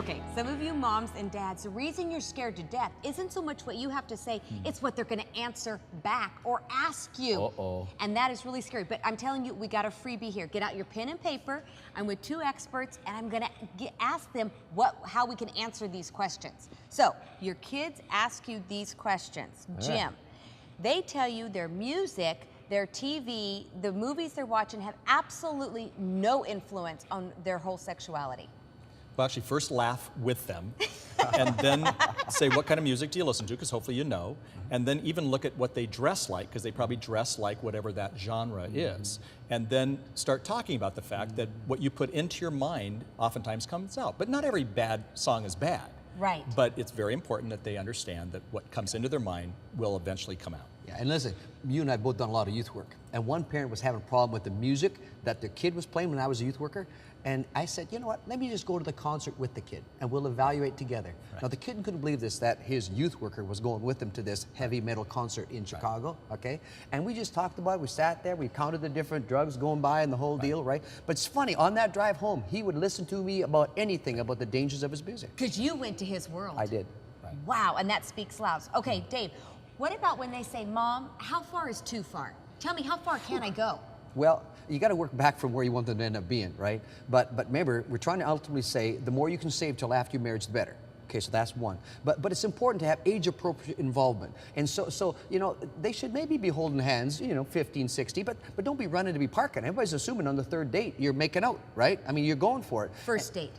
Okay, some of you moms and dads, the reason you're scared to death isn't so much what you have to say, it's what they're gonna answer back or ask you. Uh-oh. And that is really scary. But I'm telling you, we got a freebie here. Get out your pen and paper. I'm with two experts, and I'm gonna ask them how we can answer these questions. So, your kids ask you these questions. Jim, they tell you their music, their TV, the movies they're watching have absolutely no influence on their whole sexuality. Well, actually, first laugh with them, and then say, what kind of music do you listen to? Because hopefully you know. And then even look at what they dress like, because they probably dress like whatever that genre is. And then start talking about the fact that what you put into your mind oftentimes comes out. But not every bad song is bad. Right. But it's very important that they understand that what comes into their mind will eventually come out. Yeah, and listen, you and I both done a lot of youth work. And one parent was having a problem with the music that their kid was playing when I was a youth worker. And I said, you know what, let me just go to the concert with the kid and we'll evaluate together. Right. Now the kid couldn't believe this, that his youth worker was going with him to this heavy metal concert in Chicago, okay? And we just talked about it, we sat there, we counted the different drugs going by and the whole deal, right? But it's funny, on that drive home, he would listen to me about anything about the dangers of his music. Because you went to his world. I did. Right. Wow, and that speaks loud. Okay, Dave, what about when they say, Mom, how far is too far? Tell me, how far can I go? Well, you got to work back from where you want them to end up being, right? But remember, we're trying to ultimately say the more you can save till after your marriage, the better. Okay, so that's one. But it's important to have age-appropriate involvement. And so you know, they should maybe be holding hands, you know, 15, 16, but don't be running to be parking. Everybody's assuming on the third date you're making out, right? I mean, you're going for it. First date.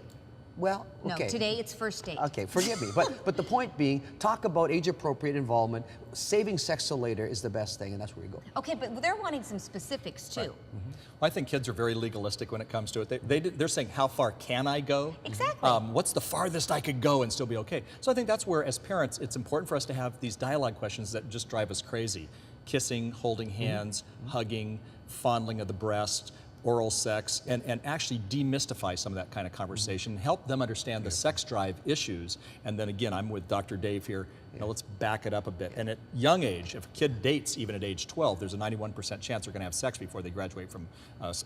Well, okay. No, today it's first date. Okay, forgive me. But the point being, talk about age-appropriate involvement. Saving sex till later is the best thing, and that's where you go. Okay, but they're wanting some specifics too. Right. Well, I think kids are very legalistic when it comes to it. They're saying, how far can I go? Exactly. What's the farthest I could go and still be okay? So I think that's where, as parents, it's important for us to have these dialogue questions that just drive us crazy. Kissing, holding hands, hugging, fondling of the breast, oral sex, and actually demystify some of that kind of conversation, help them understand the sex drive issues. And then again, I'm with Dr. Dave here, you know, let's back it up a bit. And at young age, if a kid dates even at age 12, there's a 91% chance they're gonna have sex before they graduate from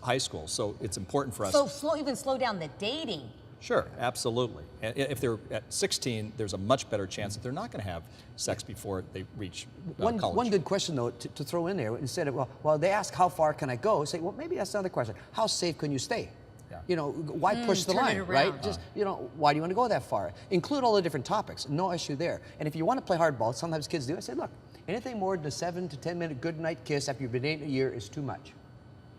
high school. So it's important for us. So even slow down the dating. Sure, absolutely. And if they're at 16, there's a much better chance that they're not going to have sex before they reach college. One good question, though, to throw in there, instead of, well, they ask, how far can I go? Say, well, maybe that's another question. How safe can you stay? Yeah. You know, why push the line, right? Just, you know, why do you want to go that far? Include all the different topics, no issue there. And if you want to play hardball, sometimes kids do, I say, look, anything more than a 7 to 10 minute good night kiss after you've been dating a year is too much.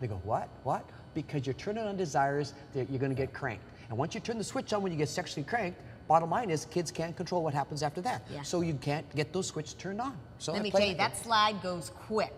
They go, what? What? Because you're turning on desires that you're going to get cranked. And once you turn the switch on when you get sexually cranked, bottom line is kids can't control what happens after that. Yeah. So you can't get those switches turned on. So let me tell you, that slide goes quick.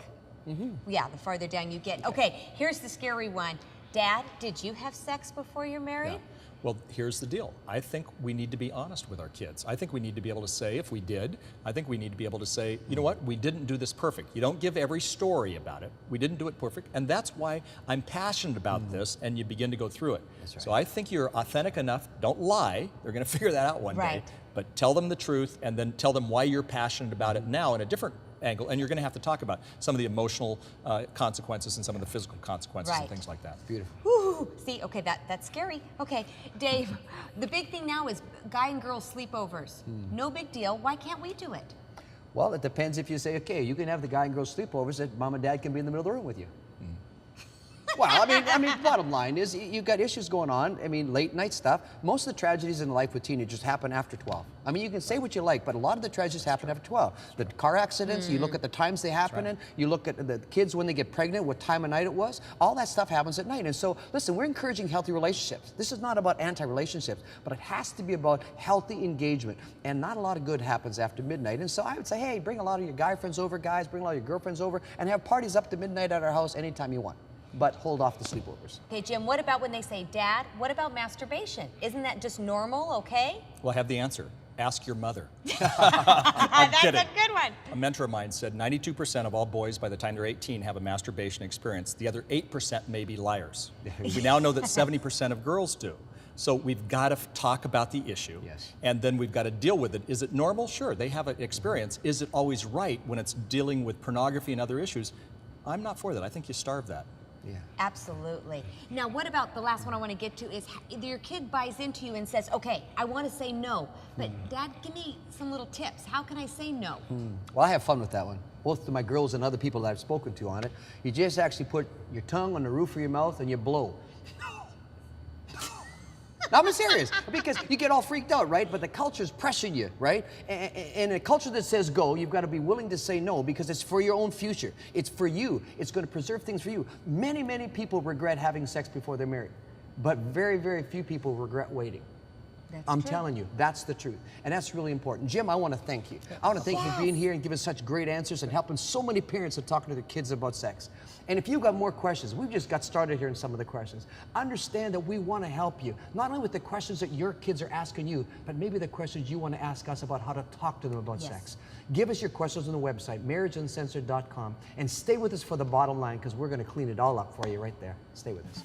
Yeah, the farther down you get. Okay, here's the scary one. Dad, did you have sex before you're married? Yeah. Well, here's the deal. I think we need to be honest with our kids. I think we need to be able to say, if we did, I think we need to be able to say, you know what, we didn't do this perfect. You don't give every story about it. We didn't do it perfect. And that's why I'm passionate about this, and you begin to go through it. That's right. So I think you're authentic enough. Don't lie. They're going to figure that out one day. But tell them the truth, and then tell them why you're passionate about it now in a different angle, and you're going to have to talk about some of the emotional consequences and some of the physical consequences and things like that. Beautiful. Woo. See, okay, that's scary. Okay, Dave, the big thing now is guy and girl sleepovers. No big deal. Why can't we do it? Well, it depends if you say, okay, you can have the guy and girl sleepovers that mom and dad can be in the middle of the room with you. Well, I mean, bottom line is you've got issues going on. I mean, late night stuff. Most of the tragedies in life with teenagers happen after 12. I mean, you can say what you like, but a lot of the tragedies happen after 12. The car accidents, you look at the times they happen in, you look at the kids when they get pregnant, what time of night it was, all that stuff happens at night. And so, listen, we're encouraging healthy relationships. This is not about anti-relationships, but it has to be about healthy engagement. And not a lot of good happens after midnight. And so I would say, hey, bring a lot of your guy friends over, guys, bring a lot of your girlfriends over, and have parties up to midnight at our house anytime you want. But hold off the sleepovers. Okay, Jim, what about when they say, Dad, what about masturbation? Isn't that just normal, okay? Well, I have the answer. Ask your mother. That's kidding. A good one. A mentor of mine said 92% of all boys by the time they're 18 have a masturbation experience. The other 8% may be liars. We now know that 70% of girls do. So we've got to talk about the issue, and then we've got to deal with it. Is it normal? Sure, they have an experience. Is it always right when it's dealing with pornography and other issues? I'm not for that. I think you starve that. Yeah. Absolutely. Now, what about the last one I want to get to is your kid buys into you and says, okay, I want to say no, but Dad, give me some little tips. How can I say no? Well, I have fun with that one. Both to my girls and other people that I've spoken to on it. You just actually put your tongue on the roof of your mouth and you blow. No, I'm serious, because you get all freaked out, right? But the culture's pressuring you, right? And a culture that says go, you've got to be willing to say no, because it's for your own future. It's for you. It's going to preserve things for you. Many, many people regret having sex before they're married, but very, very few people regret waiting. I'm telling you, that's the truth. And that's really important. Jim, I want to thank you. I want to thank you for being here and giving such great answers and helping so many parents and talking to their kids about sex. And if you've got more questions, we've just got started here in some of the questions. Understand that we want to help you, not only with the questions that your kids are asking you, but maybe the questions you want to ask us about how to talk to them about sex. Give us your questions on the website, marriageuncensored.com, and stay with us for the bottom line, because we're going to clean it all up for you right there. Stay with us.